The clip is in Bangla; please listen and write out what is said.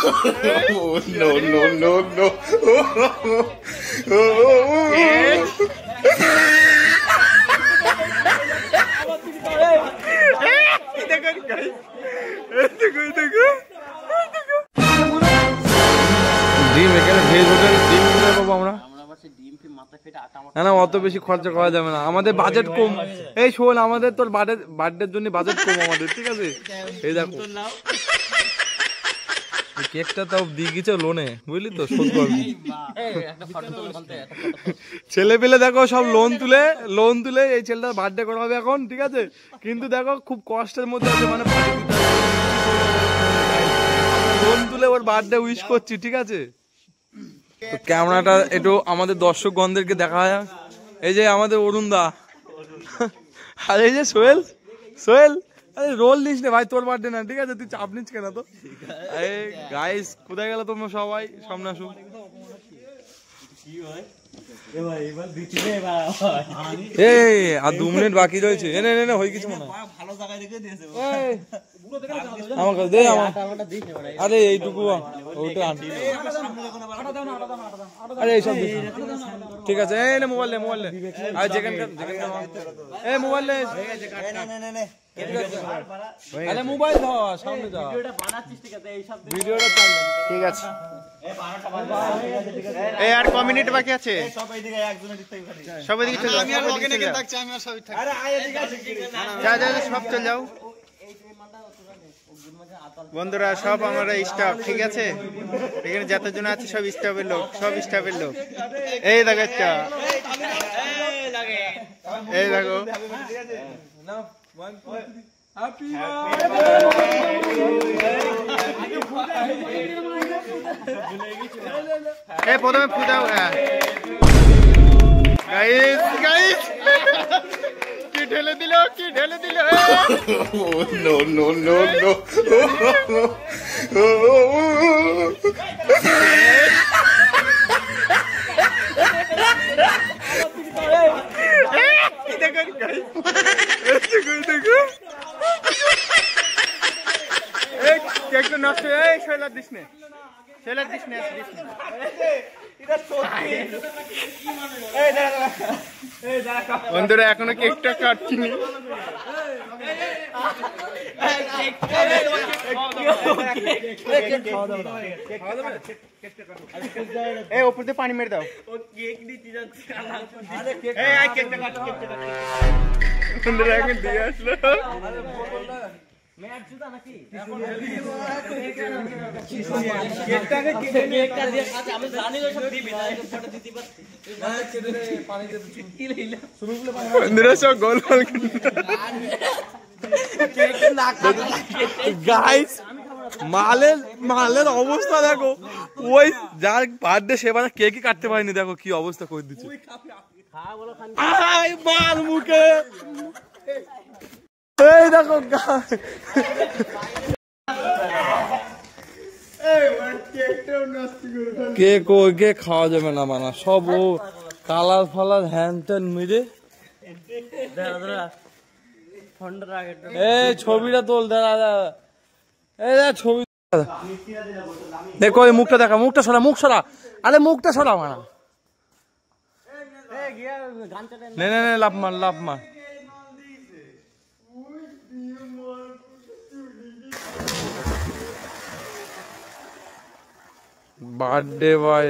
No, no, no, no. ডিম এখানে ভেজ হোটেল ডিম কোথায় পাবো আমরা? না না, অত বেশি খরচা করা যাবে না, আমাদের বাজেট কম। এই শোন, আমাদের তোর বার্থডের জন্য বাজেট কম আমাদের, ঠিক আছে? এই দেখো কেকটা তাও দিয়ে গেছে লোনে, বুঝলি তো, শোধ করবি। ছেলে পেলে দেখো সব লোন তুলে এই ছেলেটার বার্থডে করা হবে এখন, ঠিক আছে? কিন্তু দেখো খুব কষ্টের মধ্যে আছে, মানে লোন তুলে ওর বার্থডে উইশ করছি, ঠিক আছে? তো ক্যামেরাটা একটু আমাদের দর্শকগণদেরকে দেখা যায়। এই যে আমাদের অরুণ দা, আর এই যে সোহেল। আরে রোল নিস না ভাই, তোর বার্থডে না, ঠিক আছে? তুই চাপ নিস কেন? তো গাইস কোথায় গেল তোমরা সবাই? সামনে আসো। এই আর 2 মিনিট বাকি রয়েছে। এনে হয়ে গেছে মনে হয়। আমাকে দে, আরে এইটুকু ওটা আরে এইসব ঠিক আছে। এই না মোবাইল নে আর যেখানকার এই মোবাইল নে, আরে মোবাইল ধর, সামনে যা, ভিডিওটা চাল, ঠিক আছে? এই আর ক মিনিট বাকি আছে? সবাই দিকে চলে, আমি আর লগইনে কেন থাকছি, আমি আর সবাই থাকি। আরে আয় এদিকে আসো, যা সব চল যাও বন্ধুরা, সব আমরা স্টাফ, ঠিক আছে? এখানে যতজন আছে সব স্টাফের লোক। এই দেখো, এই দেখো, এই প্রথমে ফুটাও। গাইস কি ঢেলে দিল No, no, no, no. একটু নষ্ট, এই শৈলার দিস নে। বন্ধুরা এখনো কেকটা কাটছি। এই উপর দিয়ে পানি মেরে দাও। বন্ধুরা এখন দিয়ে আসলো। সব গোল গাইস, মালের অবস্থা দেখো, ওই যার বার্থডে সেবার কেকই কাটতে পারিনি, দেখো কি অবস্থা করে দিচ্ছে মাল মুখে। এই দেখো কেক খাওয়া যাবে না, মানা সব ও কালার ফালার হ্যান ত্যান মিলে। এই ছবিটা তোল, দাদা এই ছবি দেখো, এই মুখটা দেখা, মুখ সরা, আরে মুখটা সরা মানা। নে লাভ মার। Birthday boy